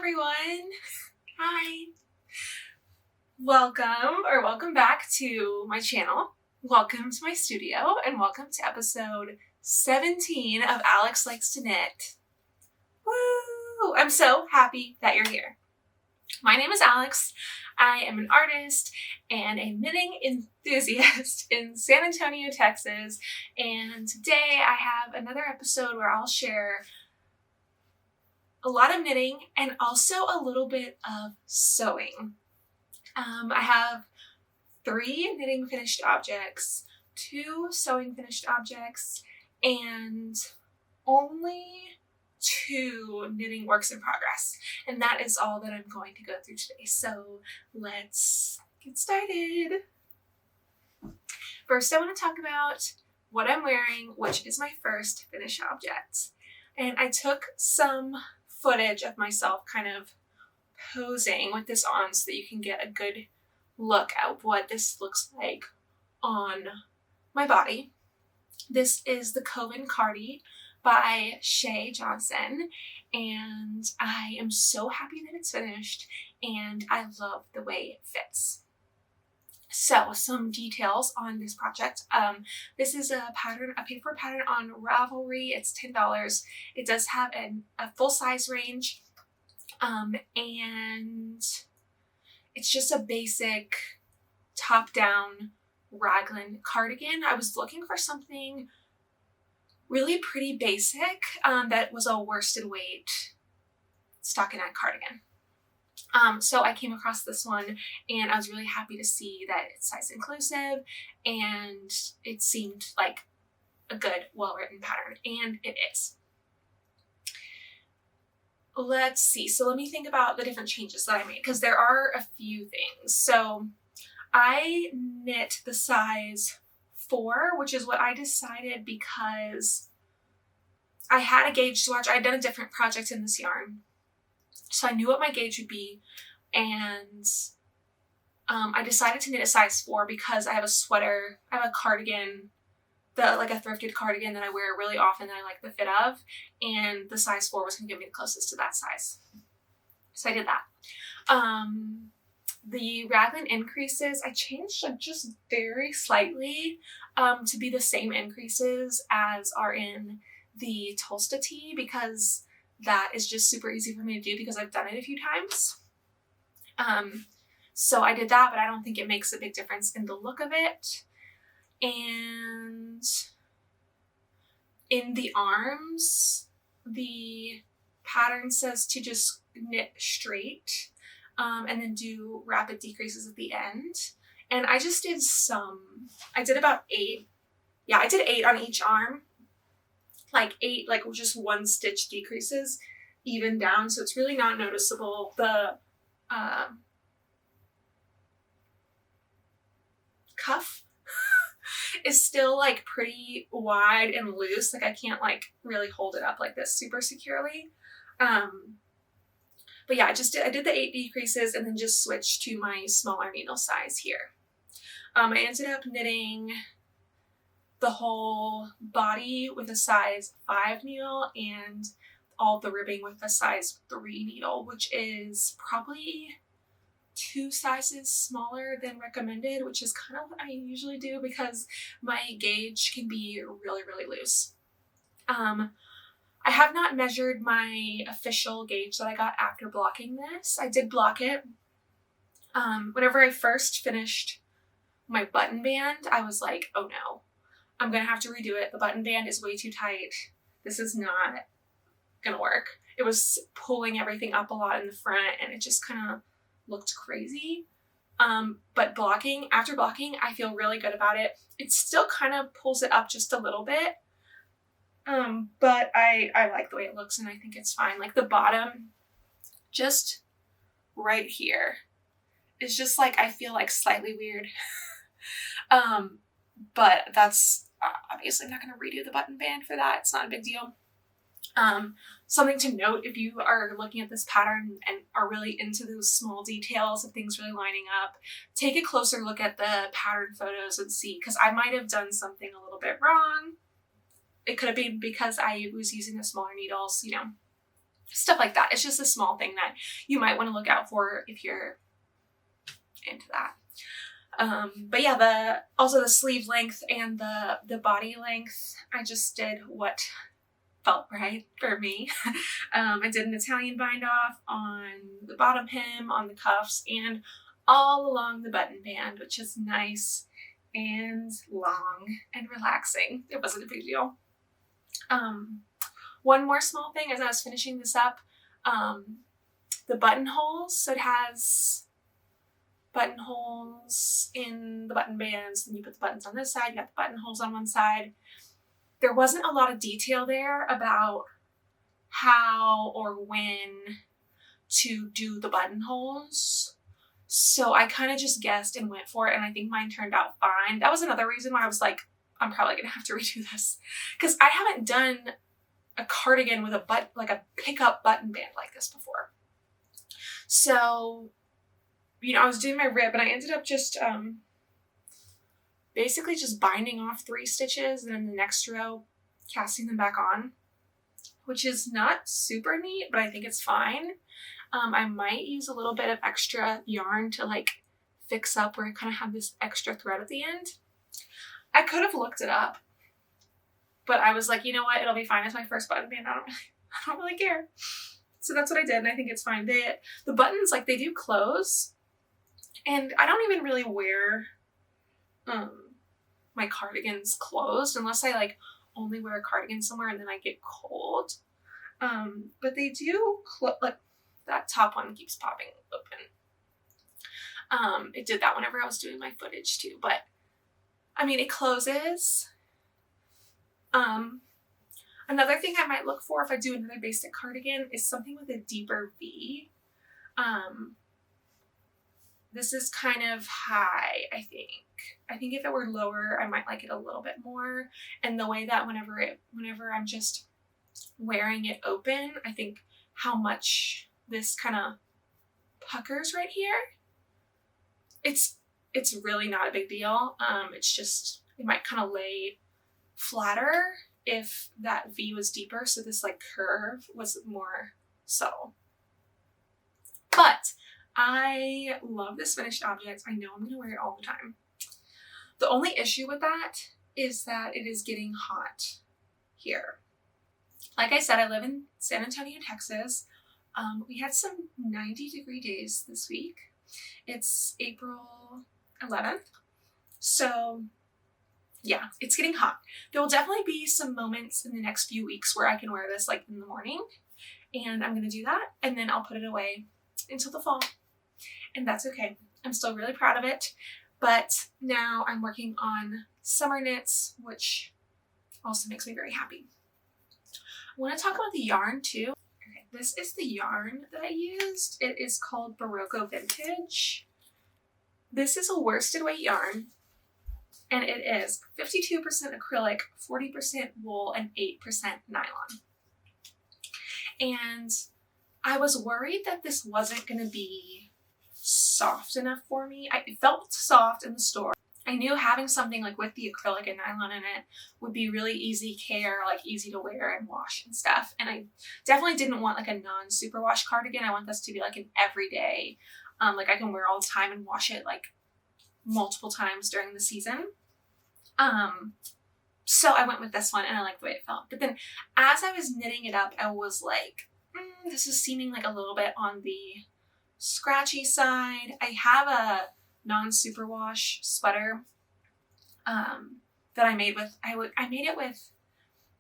everyone. Hi. Welcome back to my channel. Welcome to my studio and welcome to episode 17 of Alex Likes to Knit. Woo! I'm so happy that you're here. My name is Alex. I am an artist and a knitting enthusiast in San Antonio, Texas. And today I have another episode where I'll share a lot of knitting and also a little bit of sewing. I have 3 knitting finished objects, 2 sewing finished objects, and only 2 knitting works in progress. And that is all that I'm going to go through today. So let's get started. First, I want to talk about what I'm wearing, which is my first finished object. And I took some footage of myself kind of posing with this on so that you can get a good look at what this looks like on my body. This is the Coven Cardi by Shay Johnson, and I am so happy that it's finished and I love the way it fits. So some details on this project. This is a paper pattern on Ravelry. It's $10. It does have a full size range. And it's just a basic top-down raglan cardigan. I was looking for something really pretty basic that was a worsted weight stockinette cardigan. So I came across this one and I was really happy to see that it's size inclusive and it seemed like a good, well-written pattern, and it is. Let's see. So let me think about the different changes that I made, because there are a few things. So I knit the size 4, which is what I decided because I had a gauge swatch. I had done a different project in this yarn, so I knew what my gauge would be, and I decided to knit a size 4 because I have a sweater, I have a cardigan, like a thrifted cardigan that I wear really often that I like the fit of, and the size 4 was going to give me the closest to that size. So I did that. The raglan increases, I changed them just very slightly to be the same increases as are in the Tolsta tee, because that is just super easy for me to do because I've done it a few times. So I did that, but I don't think it makes a big difference in the look of it. And in the arms, the pattern says to just knit straight and then do rapid decreases at the end. And I just did I did about 8. Yeah, I did 8 on each arm. Like 8, like just 1 stitch decreases even down. So it's really not noticeable. The cuff is still like pretty wide and loose. Like I can't like really hold it up like this super securely. But yeah, I did the 8 decreases and then just switched to my smaller needle size here. I ended up knitting the whole body with a size 5 needle and all the ribbing with a size 3 needle, which is probably 2 sizes smaller than recommended, which is kind of what I usually do because my gauge can be really, really loose. I have not measured my official gauge that I got after blocking this. I did block it. Whenever I first finished my button band, I was like, oh no, I'm gonna have to redo it. The button band is way too tight. This is not gonna work. It was pulling everything up a lot in the front and it just kind of looked crazy. But after blocking, I feel really good about it. It still kind of pulls it up just a little bit. But I like the way it looks and I think it's fine. Like the bottom, just right here, is just like, I feel like slightly weird. But that's obviously I'm not going to redo the button band for that. It's not a big deal. Something to note if you are looking at this pattern and are really into those small details of things really lining up, take a closer look at the pattern photos and see, because I might have done something a little bit wrong. It could have been because I was using the smaller needles, you know. stuff like that. It's just a small thing that you might want to look out for if you're into that. But yeah, also the sleeve length and the body length, I just did what felt right for me. I did an Italian bind off on the bottom hem, on the cuffs, and all along the button band, which is nice and long and relaxing. It wasn't a big deal. One more small thing as I was finishing this up, the buttonholes. So it has buttonholes in the button bands, and you put the buttons on this side, you got the buttonholes on one side. There wasn't a lot of detail there about how or when to do the buttonholes. So I kind of just guessed and went for it, and I think mine turned out fine. That was another reason why I was like, I'm probably gonna have to redo this, because I haven't done a cardigan with a pickup button band like this before. So, you know, I was doing my rib and I ended up just basically just binding off 3 stitches and then the next row casting them back on, which is not super neat, but I think it's fine. I might use a little bit of extra yarn to like fix up where I kind of have this extra thread at the end. I could have looked it up, but I was like, you know what, it'll be fine. It's my first button band. I don't really care. So that's what I did, and I think it's fine. The buttons, like, they do close, and I don't even really wear my cardigans closed unless I like only wear a cardigan somewhere and then I get cold. But they do like that top one keeps popping open. It did that whenever I was doing my footage too, but I mean, it closes. Another thing I might look for if I do another basic cardigan is something with a deeper V. This is kind of high, I think. I think if it were lower, I might like it a little bit more. And the way that whenever I'm just wearing it open, I think how much this kind of puckers right here. It's really not a big deal. It's just, it might kind of lay flatter if that V was deeper, so this like curve was more subtle. But I love this finished object. I know I'm gonna wear it all the time. The only issue with that is that it is getting hot here. Like I said, I live in San Antonio, Texas. We had some 90-degree days this week. It's April 11th. So yeah, it's getting hot. There will definitely be some moments in the next few weeks where I can wear this like in the morning, and I'm gonna do that, and then I'll put it away until the fall, and that's okay. I'm still really proud of it, but now I'm working on summer knits, which also makes me very happy. I want to talk about the yarn too. Okay, this is the yarn that I used. It is called Barocco Vintage. This is a worsted weight yarn, and it is 52% acrylic, 40% wool, and 8% nylon. And I was worried that this wasn't going to be soft enough for me. It felt soft in the store. I knew having something like with the acrylic and nylon in it would be really easy care, like easy to wear and wash and stuff. And I definitely didn't want like a non-superwash cardigan. I want this to be like an everyday, like I can wear all the time and wash it like multiple times during the season. So I went with this one and I liked the way it felt. But then as I was knitting it up, I was like, this is seeming like a little bit on the scratchy side. I have a non-superwash sweater that I made with, I made it with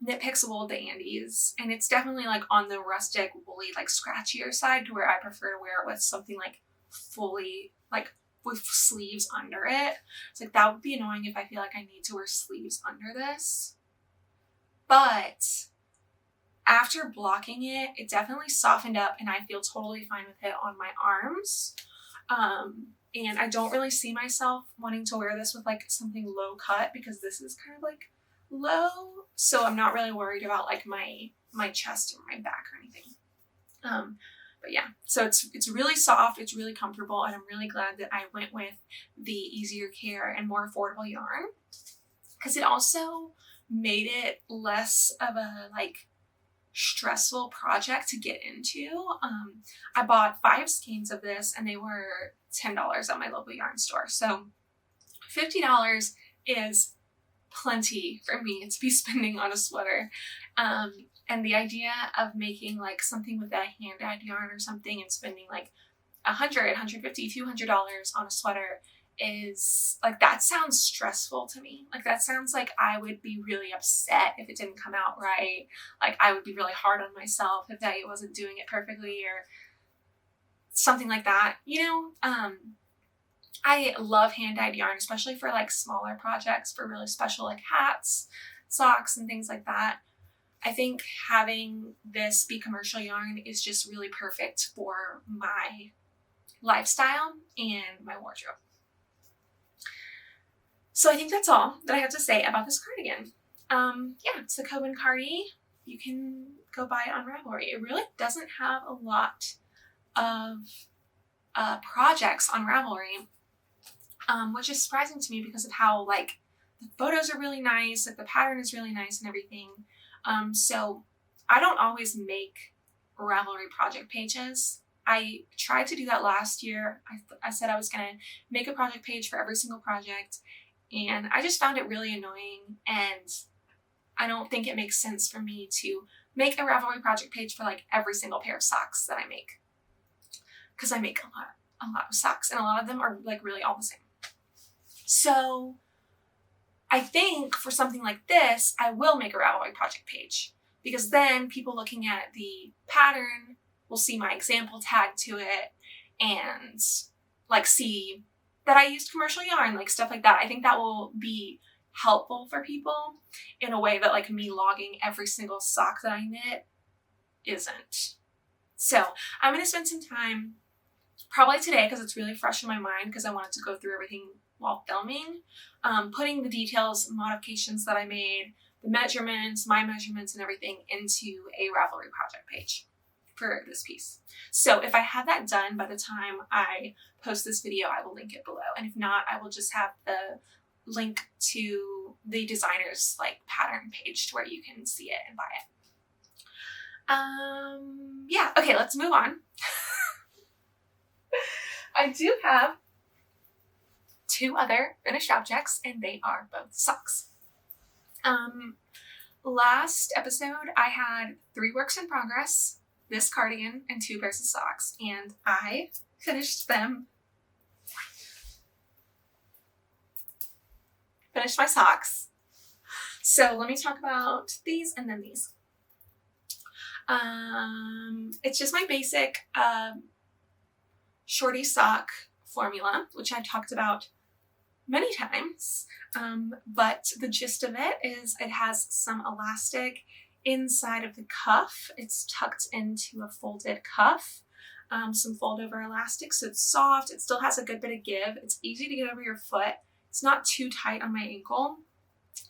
Knit Picks Wool the Andes, and it's definitely like on the rustic, woolly, like scratchier side, to where I prefer to wear it with something like fully, like with sleeves under it. It's like that would be annoying if I feel like I need to wear sleeves under this. But after blocking it, it definitely softened up and I feel totally fine with it on my arms. And I don't really see myself wanting to wear this with like something low cut, because this is kind of like low. So I'm not really worried about like my chest or my back or anything. But yeah, so it's really soft, it's really comfortable, and I'm really glad that I went with the easier care and more affordable yarn, because it also made it less of a like stressful project to get into. I bought 5 skeins of this and they were $10 at my local yarn store. So $50 is plenty for me to be spending on a sweater. And the idea of making like something with that hand-dyed yarn or something and spending like $100, $150, $200 on a sweater is like, that sounds stressful to me. Like that sounds like I would be really upset if it didn't come out right. Like I would be really hard on myself if I wasn't doing it perfectly or something like that, you know? I love hand-dyed yarn, especially for like smaller projects, for really special like hats, socks, and things like that. I think having this be commercial yarn is just really perfect for my lifestyle and my wardrobe. So I think that's all that I have to say about this cardigan. Yeah, it's the Coven Cardi. You can go buy it on Ravelry. It really doesn't have a lot of projects on Ravelry, which is surprising to me because of how like the photos are really nice, like the pattern is really nice and everything. So I don't always make Ravelry project pages. I tried to do that last year. I said I was going to make a project page for every single project, and I just found it really annoying, and I don't think it makes sense for me to make a Ravelry project page for like every single pair of socks that I make, because I make a lot of socks and a lot of them are like really all the same. So I think for something like this, I will make a Ravelry project page, because then people looking at the pattern will see my example tag to it and like see that I used commercial yarn, like stuff like that. I think that will be helpful for people in a way that like me logging every single sock that I knit isn't. So I'm going to spend some time probably today, because it's really fresh in my mind, because I wanted to go through everything while filming, putting the details, modifications that I made, the measurements, my measurements and everything into a Ravelry project page for this piece. So if I have that done by the time I post this video, I will link it below. And if not, I will just have the link to the designer's like pattern page to where you can see it and buy it. Yeah, okay, let's move on. I do have 2 other finished objects, and they are both socks. Last episode, I had 3 works in progress, this cardigan and 2 pairs of socks, and I finished them. Finished my socks. So let me talk about these and then these. It's just my basic shorty sock formula, which I've talked about many times, but the gist of it is it has some elastic inside of the cuff. It's tucked into a folded cuff, some fold over elastic, so it's soft. It still has a good bit of give. It's easy to get over your foot. It's not too tight on my ankle,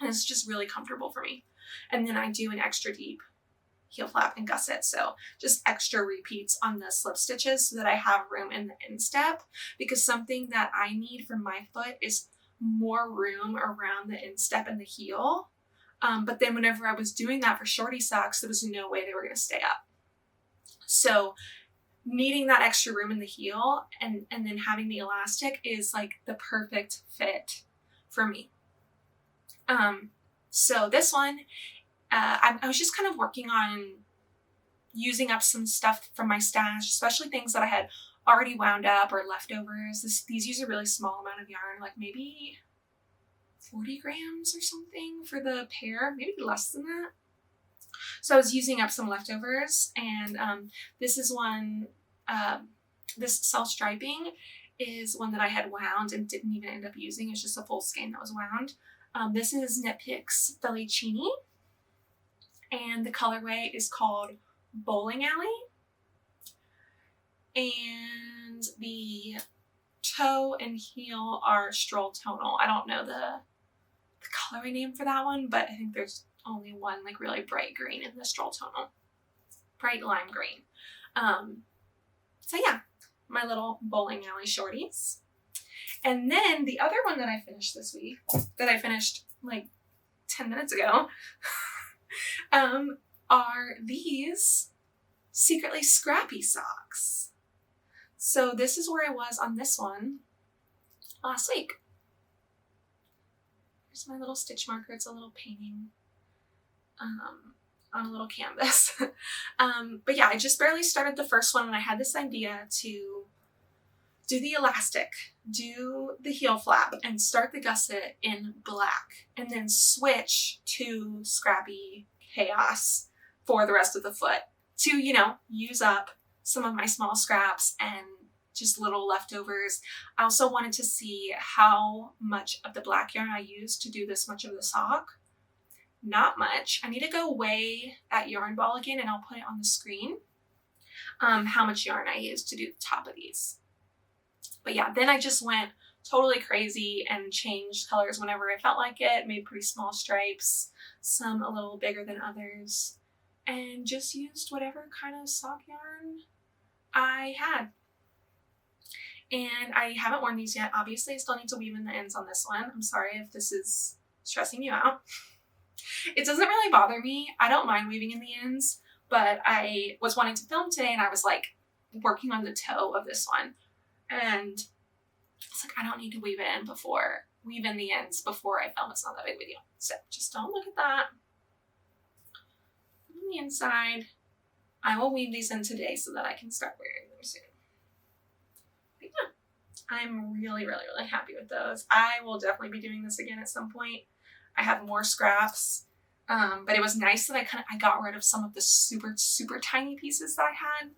and it's just really comfortable for me. And then I do an extra deep heel flap and gusset, so just extra repeats on the slip stitches so that I have room in the instep, because something that I need for my foot is more room around the instep and the heel. But then whenever I was doing that for shorty socks, there was no way they were going to stay up. So needing that extra room in the heel and then having the elastic is like the perfect fit for me. So this one, I was just kind of working on using up some stuff from my stash, especially things that I had already wound up or leftovers. These use a really small amount of yarn, like maybe 40 grams or something for the pair, maybe less than that. So I was using up some leftovers, and this is one, this self-striping is one that I had wound and didn't even end up using. It's just a full skein that was wound. This is Knit Picks Feliccini, and the colorway is called Bowling Alley. And the toe and heel are Stroll Tonal. I don't know the colorway name for that one, but I think there's only one like really bright green in the Stroll Tonal. Bright lime green. So yeah, my little Bowling Alley shorties. And then the other one that I finished this week, that I finished like 10 minutes ago, are these secretly scrappy socks. So this is where I was on this one last week. Here's my little stitch marker. It's a little painting on a little canvas. But yeah, I just barely started the first one and I had this idea to do the elastic, do the heel flap, and start the gusset in black, and then switch to scrappy chaos for the rest of the foot to, you know, use up some of my small scraps and just little leftovers. I also wanted to see how much of the black yarn I used to do this much of the sock. Not much. I need to go weigh that yarn ball again and I'll put it on the screen. How much yarn I used to do the top of these. But yeah, then I just went totally crazy and changed colors whenever I felt like it, made pretty small stripes, some a little bigger than others, and just used whatever kind of sock yarn I had. And I haven't worn these yet. Obviously, I still need to weave in the ends on this one. I'm sorry if this is stressing you out. It doesn't really bother me. I don't mind weaving in the ends, but I was wanting to film today and I was like working on the toe of this one. And it's like, I don't need to weave in the ends before I film. It's not that big of a deal. So just don't look at that. On the inside, I will weave these in today so that I can start wearing them soon. But yeah, I'm really, really, really happy with those. I will definitely be doing this again at some point. I have more scraps, but it was nice that I got rid of some of the super, super tiny pieces that I had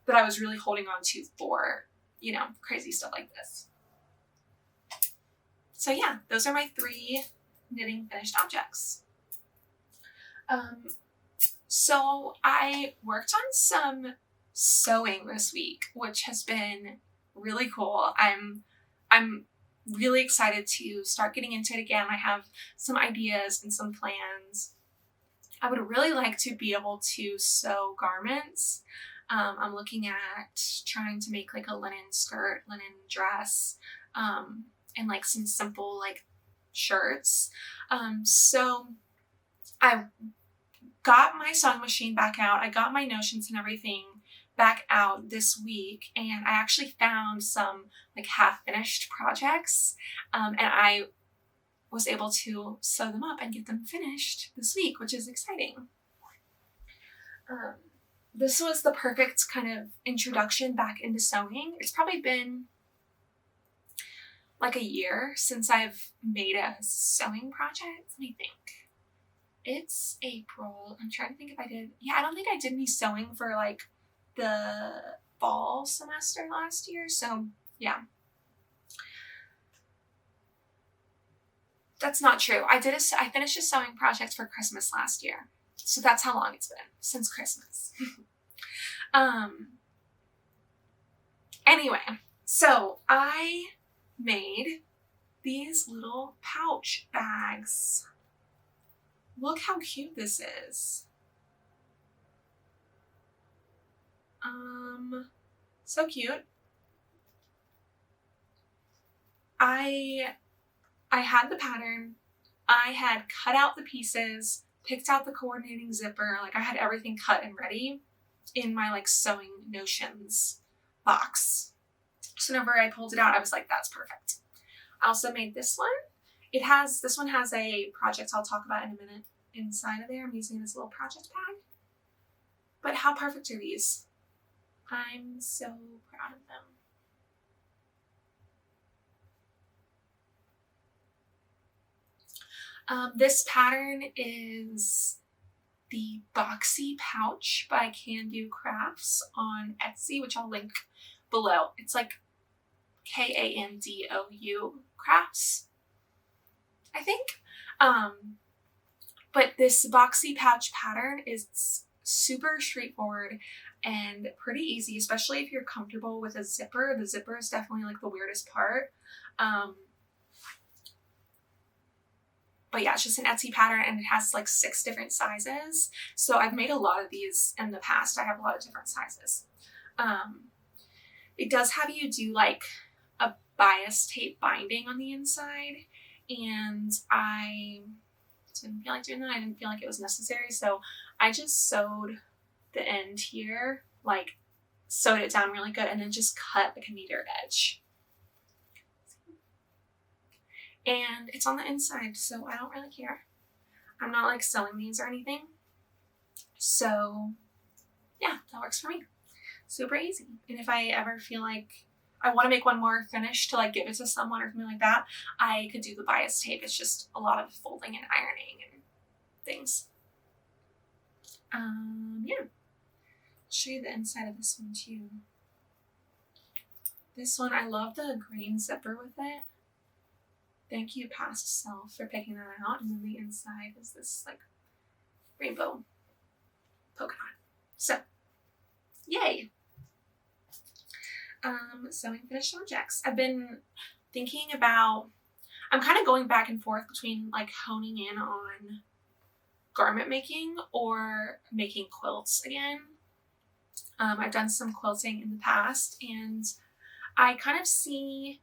that I was really holding on to for, you know, crazy stuff like this. So yeah, those are my 3 knitting finished objects. So I worked on some sewing this week, which has been really cool. I'm really excited to start getting into it again. I have some ideas and some plans. I would really like to be able to sew garments. I'm looking at trying to make like a linen skirt, linen dress, and like some simple like shirts. So I got my sewing machine back out. I got my notions and everything back out this week, and I actually found some like half-finished projects, and I was able to sew them up and get them finished this week, which is exciting. This was the perfect kind of introduction back into sewing. It's probably been like a year since I've made a sewing project. Let me think. It's April. I'm trying to think if I did. Yeah, I don't think I did any sewing for like the fall semester last year. So yeah. That's not true. I finished a sewing project for Christmas last year. So that's how long it's been, since Christmas. Anyway, so I made these little pouch bags. Look how cute this is. So cute. I had the pattern. I had cut out the pieces, picked out the coordinating zipper. Like I had everything cut and ready in my like sewing notions box. So whenever I pulled it out, I was like, that's perfect. I also made this one. This one has a project I'll talk about in a minute inside of there. I'm using this little project bag. But how perfect are these? I'm so proud of them. This pattern is the Boxy pouch by Kandou Crafts on Etsy, which I'll link below. It's like Kandou Crafts, I think. But this Boxy pouch pattern is super straightforward and pretty easy, especially if you're comfortable with a zipper. The zipper is definitely like the weirdest part. But yeah, it's just an Etsy pattern and it has like 6 different sizes. So I've made a lot of these in the past. I have a lot of different sizes. It does have you do like a bias tape binding on the inside. And I didn't feel like doing that. I didn't feel like it was necessary. So I just sewed the end here, like sewed it down really good, and then just cut like a meter edge. And it's on the inside, so I don't really care. I'm not like sewing these or anything. So yeah, that works for me. Super easy. And if I ever feel like I want to make one more finished to like give it to someone or something like that, I could do the bias tape. It's just a lot of folding and ironing and things. Yeah. I'll show you the inside of this one too. This one, I love the green zipper with it. Thank you, past self, for picking that out. And then the inside is this like rainbow polka dot. So, yay! Sewing finished objects. I've been thinking about, I'm kind of going back and forth between like honing in on garment making or making quilts again. I've done some quilting in the past, and I kind of see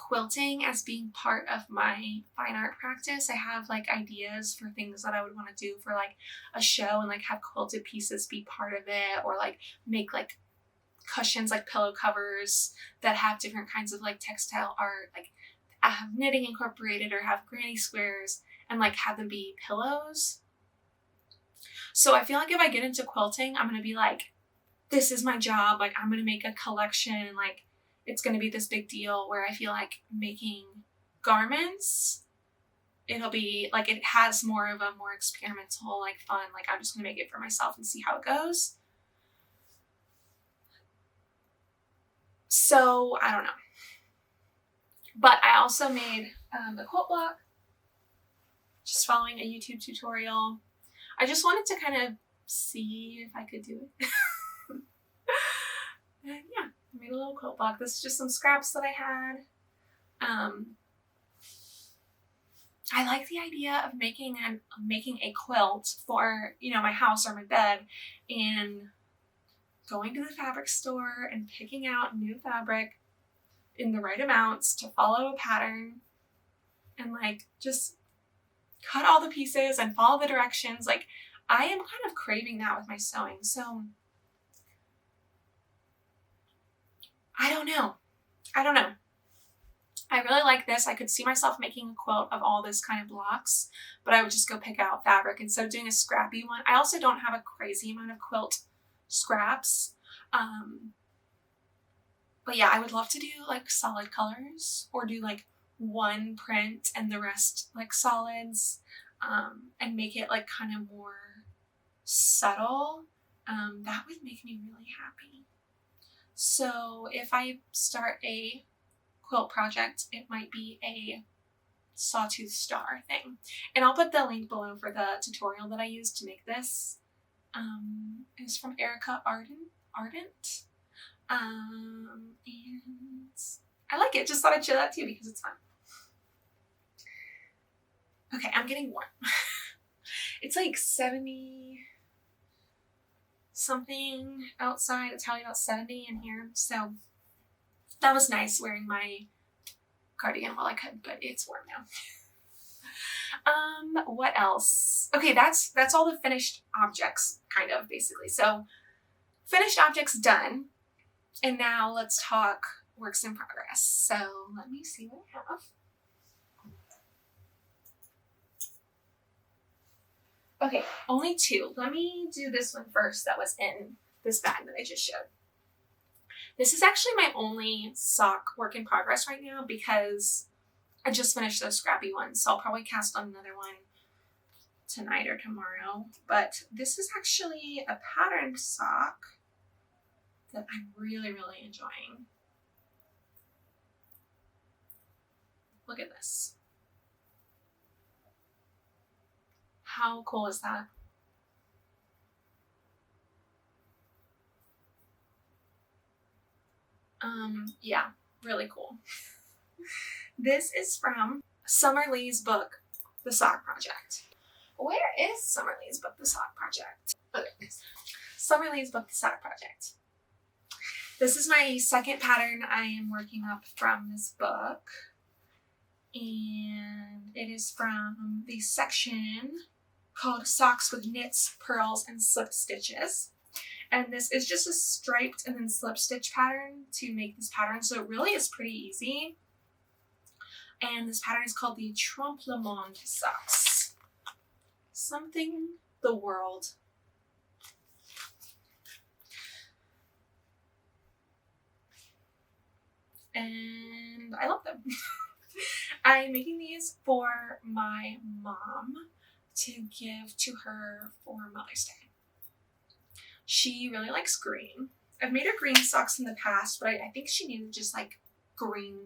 quilting as being part of my fine art practice. I have like ideas for things that I would want to do for like a show, and like have quilted pieces be part of it, or like make like cushions, like pillow covers that have different kinds of like textile art, like I have knitting incorporated, or have granny squares and like have them be pillows. So I feel like if I get into quilting, I'm going to be like, this is my job. Like I'm going to make a collection, and like it's going to be this big deal, where I feel like making garments, it'll be like, it has more of a more experimental, like fun, like I'm just going to make it for myself and see how it goes. So I don't know. But I also made a quilt block, just following a YouTube tutorial. I just wanted to kind of see if I could do it. And yeah, I made a little quilt block. This is just some scraps that I had. I like the idea of making a quilt for, you know, my house or my bed, and going to the fabric store and picking out new fabric in the right amounts to follow a pattern, and like just cut all the pieces and follow the directions. Like I am kind of craving that with my sewing. So I don't know. I really like this. I could see myself making a quilt of all this kind of blocks, but I would just go pick out fabric instead of doing a scrappy one. I also don't have a crazy amount of quilt scraps. But yeah, I would love to do like solid colors, or do like one print and the rest like solids, and make it like kind of more subtle. That would make me really happy. So if I start a quilt project, it might be a Sawtooth star thing. And I'll put the link below for the tutorial that I used to make this. It's from Arndt. And I like it. Just thought I'd show that too because it's fun. Okay, I'm getting warm. It's like 70 something outside. It's probably about 70 in here. So that was nice wearing my cardigan while I could, but it's warm now. What else? Okay, that's all the finished objects, kind of, basically. So finished objects done. And now let's talk works in progress. So let me see what I have. Okay, only two. Let me do this one first that was in this bag that I just showed. This is actually my only sock work in progress right now because I just finished those scrappy ones. So I'll probably cast on another one tonight or tomorrow. But this is actually a patterned sock that I'm really, really enjoying. Look at this. How cool is that? Yeah, really cool. This is from Summer Lee's book, The Sock Project. Where is Summer Lee's book, The Sock Project? Okay, Summer Lee's book, The Sock Project. This is my second pattern I am working up from this book. And it is from the section called Socks with Knits, Purls, and Slip Stitches. And this is just a striped and then slip stitch pattern to make this pattern. So it really is pretty easy. And this pattern is called the Clamplight Socks. Something the world. And I love them. I'm making these for my mom to give to her for Mother's Day. She really likes green. I've made her green socks in the past, but I think she needed just like green.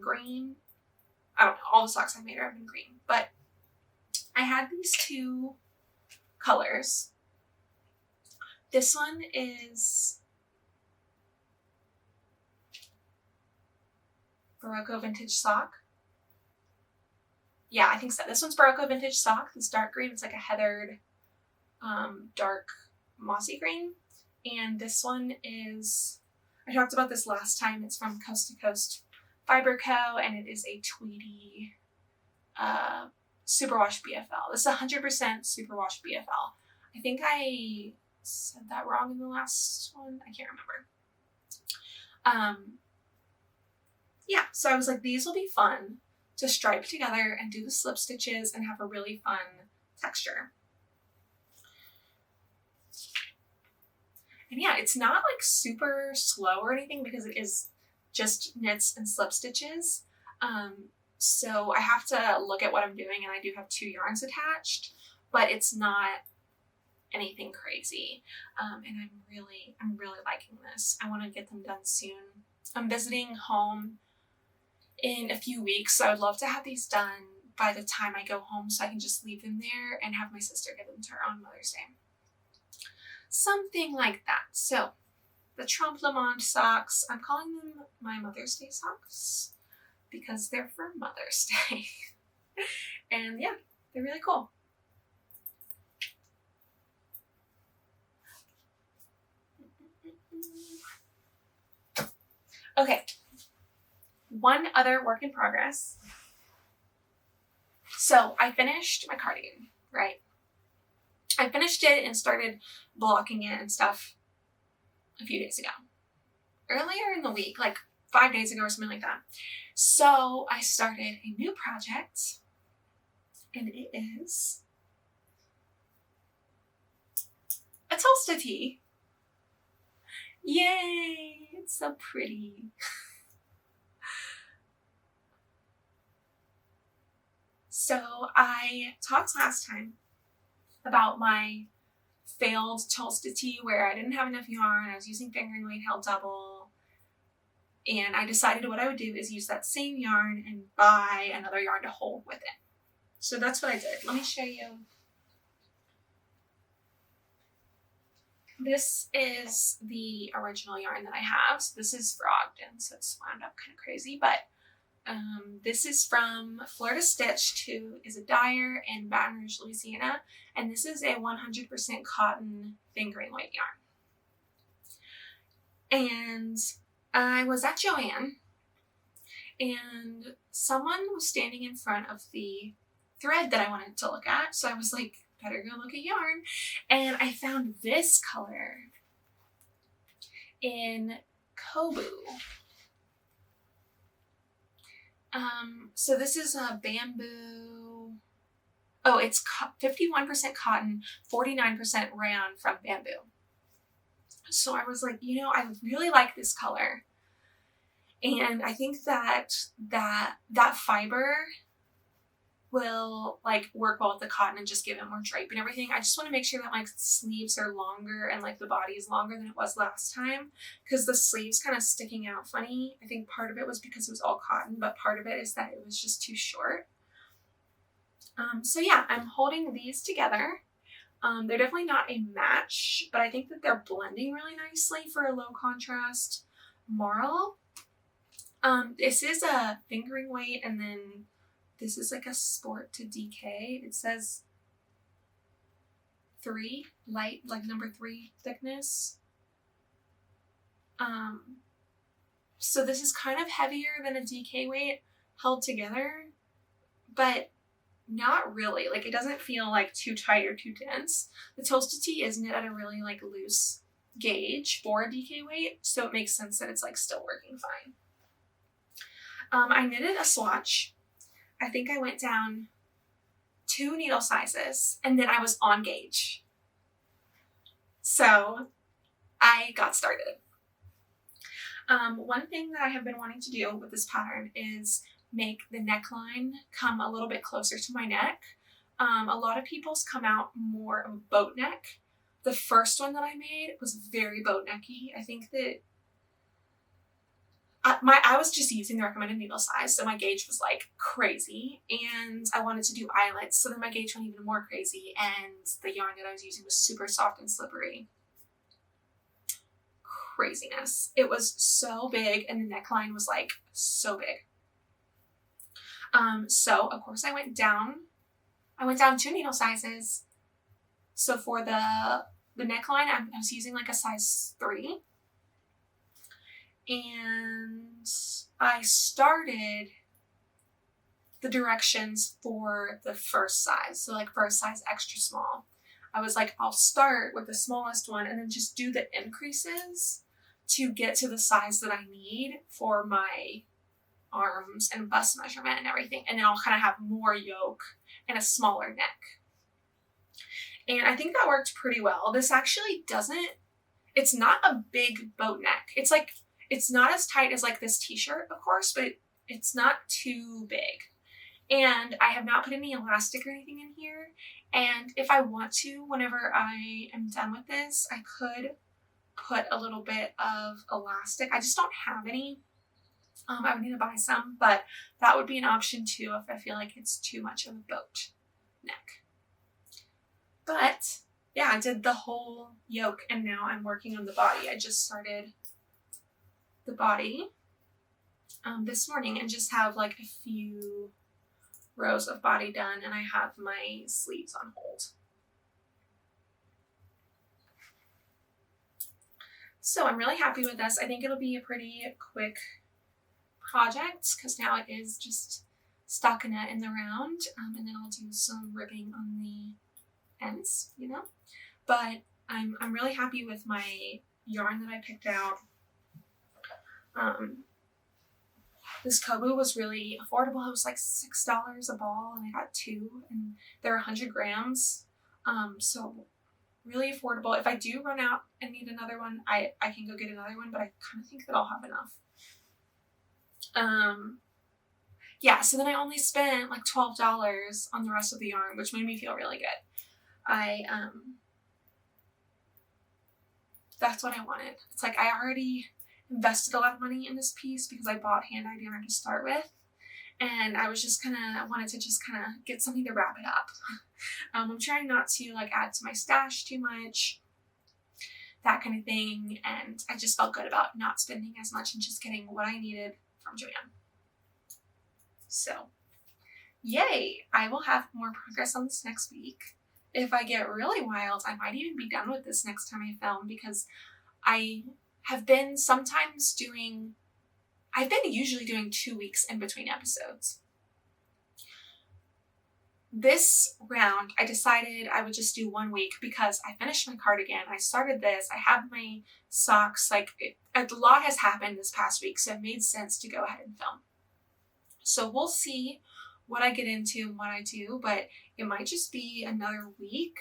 I don't know, all the socks I've made her have been green. But I had these two colors. This one is Barocco Vintage Sock. Yeah, I think so. This one's Barocco Vintage Sock. This dark green. It's like a heathered, dark mossy green. And this one is, I talked about this last time. It's from Coast to Coast Fiber Co. And it is a tweedy superwash BFL. This is 100% superwash BFL. I think I said that wrong in the last one. I can't remember. Yeah, so I was like, these will be fun to stripe together and do the slip stitches and have a really fun texture. And yeah, it's not like super slow or anything because it is just knits and slip stitches. So I have to look at what I'm doing, and I do have 2 yarns attached, but it's not anything crazy. And I'm really liking this. I want to get them done soon. I'm visiting home in a few weeks, so I would love to have these done by the time I go home so I can just leave them there and have my sister give them to her on Mother's Day. Something like that. So the Clamplight socks, I'm calling them my Mother's Day socks because they're for Mother's Day. And yeah, they're really cool. Okay, one other work in progress. So I finished my cardigan, right? I finished it and started blocking it and stuff a few days ago. Earlier in the week, like 5 days ago or something like that. So I started a new project, and it is a Tolsta tee. Yay! It's so pretty. So I talked last time about my failed Tolsta tee where I didn't have enough yarn. I was using fingering weight held double. And I decided what I would do is use that same yarn and buy another yarn to hold with it. So that's what I did. Let me show you. This is the original yarn that I have. So this is for Ogden, so it's wound up kind of crazy. But this is from Florida Stitched, who is a dyer in Baton Rouge, Louisiana. And this is a 100% cotton fingering weight yarn. And I was at Joann, and someone was standing in front of the thread that I wanted to look at. So I was like, better go look at yarn. And I found this color in Kandou. So this is a bamboo. Oh, it's 51% cotton, 49% rayon from bamboo. So I was like, you know, I really like this color. And I think that fiber will like work well with the cotton and just give it more drape and everything. I just want to make sure that my sleeves are longer and like the body is longer than it was last time, because the sleeves kind of sticking out funny. I think part of it was because it was all cotton, but part of it is that it was just too short. So yeah, I'm holding these together. They're definitely not a match, but I think that they're blending really nicely for a low contrast marl. This is a fingering weight, and then this is like a sport to DK. It says 3 light, like number 3 thickness. So this is kind of heavier than a DK weight held together, but not really. Like, it doesn't feel like too tight or too dense. The Tolsta tee is knit at a really like loose gauge for a DK weight, so it makes sense that it's like still working fine. I knitted a swatch. I think I went down 2 needle sizes, and then I was on gauge. So I got started. One thing that I have been wanting to do with this pattern is make the neckline come a little bit closer to my neck. A lot of people's come out more of a boat neck. The first one that I made was very boat necky. I think that I was just using the recommended needle size, so my gauge was like crazy, and I wanted to do eyelets, so then my gauge went even more crazy, and the yarn that I was using was super soft and slippery. Craziness. It was so big, and the neckline was like so big. So of course I went down 2 needle sizes. So for the neckline, I was using like a size 3. And I started the directions for the first size. So like first size extra small. I was like, I'll start with the smallest one and then just do the increases to get to the size that I need for my arms and bust measurement and everything. And then I'll kind of have more yoke and a smaller neck. And I think that worked pretty well. This actually it's not a big boat neck. It's like, it's not as tight as like this t-shirt, of course, but it's not too big. And I have not put any elastic or anything in here. And if I want to, whenever I am done with this, I could put a little bit of elastic. I just don't have any. I would need to buy some, but that would be an option too if I feel like it's too much of a boat neck. But yeah, I did the whole yoke, and now I'm working on the body. I just started the body this morning and just have like a few rows of body done, and I have my sleeves on hold. So I'm really happy with this. I think it'll be a pretty quick project because now it is just stockinette in the round, and then I'll do some ribbing on the ends, you know. But I'm really happy with my yarn that I picked out. This Kobu was really affordable. It was like $6 a ball, and I got 2, and they're 100 grams. So really affordable. If I do run out and need another one, I can go get another one, but I kind of think that I'll have enough. Yeah, so then I only spent like $12 on the rest of the yarn, which made me feel really good. That's what I wanted. It's like I already invested a lot of money in this piece because I bought hand-dyed yarn to start with, and I was just wanted to just get something to wrap it up. I'm trying not to like add to my stash too much, that kind of thing, and I just felt good about not spending as much and just getting what I needed from Joanne. So, yay! I will have more progress on this next week. If I get really wild, I might even be done with this next time I film, because I have been usually doing 2 weeks in between episodes. This round, I decided I would just do 1 week because I finished my cardigan. I started this. I have my socks. A lot has happened this past week, so it made sense to go ahead and film. So we'll see what I get into and what I do, but it might just be another week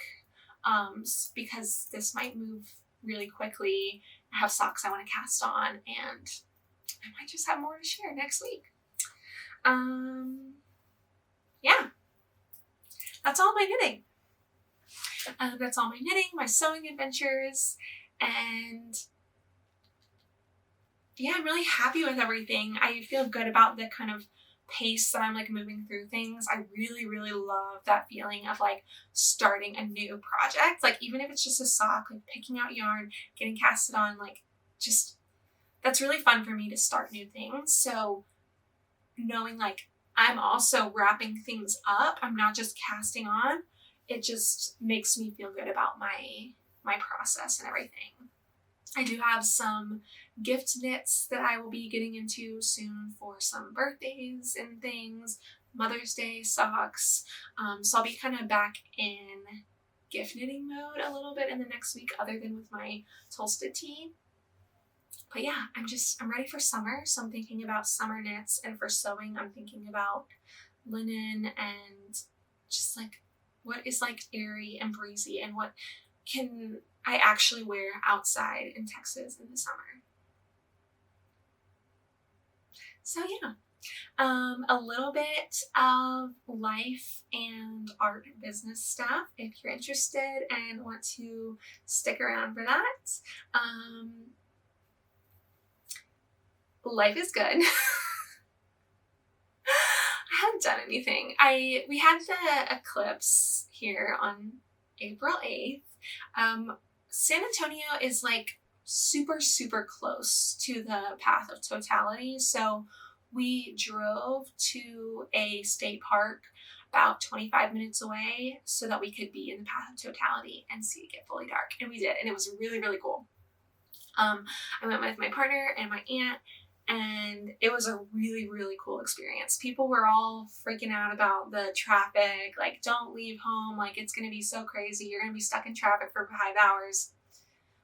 because this might move really quickly. I have socks I want to cast on, and I might just have more to share next week. Yeah. That's all my knitting. That's all my knitting, my sewing adventures, and yeah, I'm really happy with everything. I feel good about the kind of pace that I'm like moving through things. I really, really love that feeling of like starting a new project. Like even if it's just a sock, like picking out yarn, getting casted on, like just, that's really fun for me to start new things. So knowing like I'm also wrapping things up, I'm not just casting on, it just makes me feel good about my process and everything. I do have some gift knits that I will be getting into soon for some birthdays and things. Mother's Day socks. So I'll be kind of back in gift knitting mode a little bit in the next week, other than with my Tolsta tee. But yeah, I'm ready for summer. So I'm thinking about summer knits, and for sewing, I'm thinking about linen and just like what is like airy and breezy and what can I actually wear outside in Texas in the summer. So yeah. A little bit of life and art business stuff if you're interested and want to stick around for that. Life is good. I haven't done anything. We had the eclipse here on April 8th. San Antonio is like super, super close to the path of totality. So we drove to a state park about 25 minutes away so that we could be in the path of totality and see it get fully dark. And we did, and it was really, really cool. I went with my partner and my aunt, and it was a really, really cool experience. People were all freaking out about the traffic, like, don't leave home, like, it's gonna be so crazy, you're gonna be stuck in traffic for 5 hours.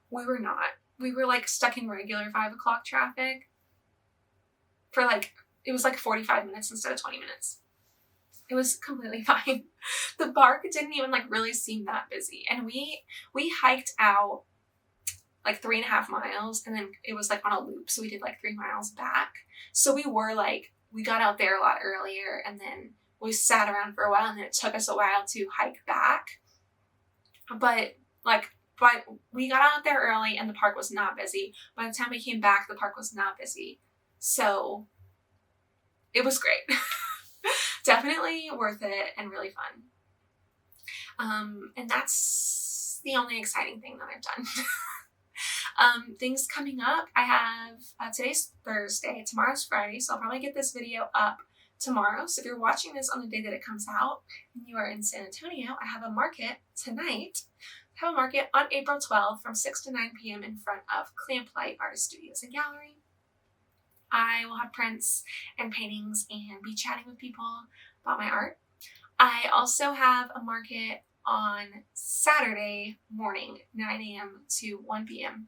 We were not. We were like stuck in regular 5 o'clock traffic for like, it was like 45 minutes instead of 20 minutes. It was completely fine. The park didn't even like really seem that busy. And we hiked out like 3.5 miles, and then it was like on a loop. So we did like 3 miles back. So we got out there a lot earlier, and then we sat around for a while, and then it took us a while to hike back. But we got out there early and the park was not busy. By the time we came back, the park was not busy. So it was great. Definitely worth it and really fun. And that's the only exciting thing that I've done. Things coming up. I have, today's Thursday, tomorrow's Friday, so I'll probably get this video up tomorrow. So if you're watching this on the day that it comes out and you are in San Antonio, I have a market tonight. I have a market on April 12th from 6 to 9 p.m. in front of Clamplight Studios and Gallery. I will have prints and paintings and be chatting with people about my art. I also have a market on Saturday morning, 9 a.m. to 1 p.m.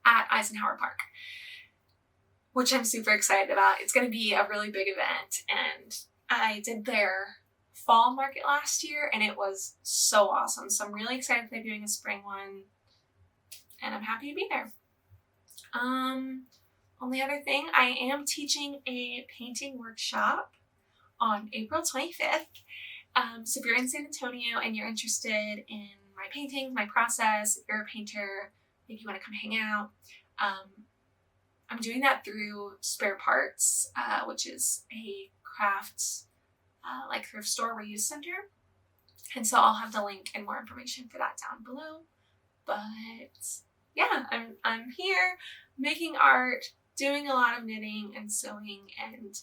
at Eisenhower Park, which I'm super excited about. It's going to be a really big event, and I did their fall market last year and it was so awesome. So I'm really excited that they're doing a spring one, and I'm happy to be there. Only other thing, I am teaching a painting workshop on April 25th. So if you're in San Antonio and you're interested in my paintings, my process, if you're a painter, if you want to come hang out, I'm doing that through Spare Parts, which is a craft like thrift store reuse center. And so I'll have the link and more information for that down below. But yeah, I'm here making art, doing a lot of knitting and sewing, and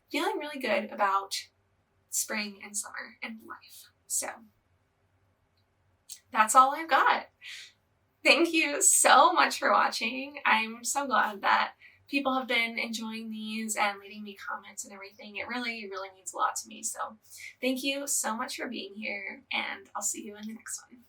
feeling really good about spring and summer and life. So that's all I've got. Thank you so much for watching. I'm so glad that people have been enjoying these and leaving me comments and everything. It really, really means a lot to me. So thank you so much for being here, and I'll see you in the next one.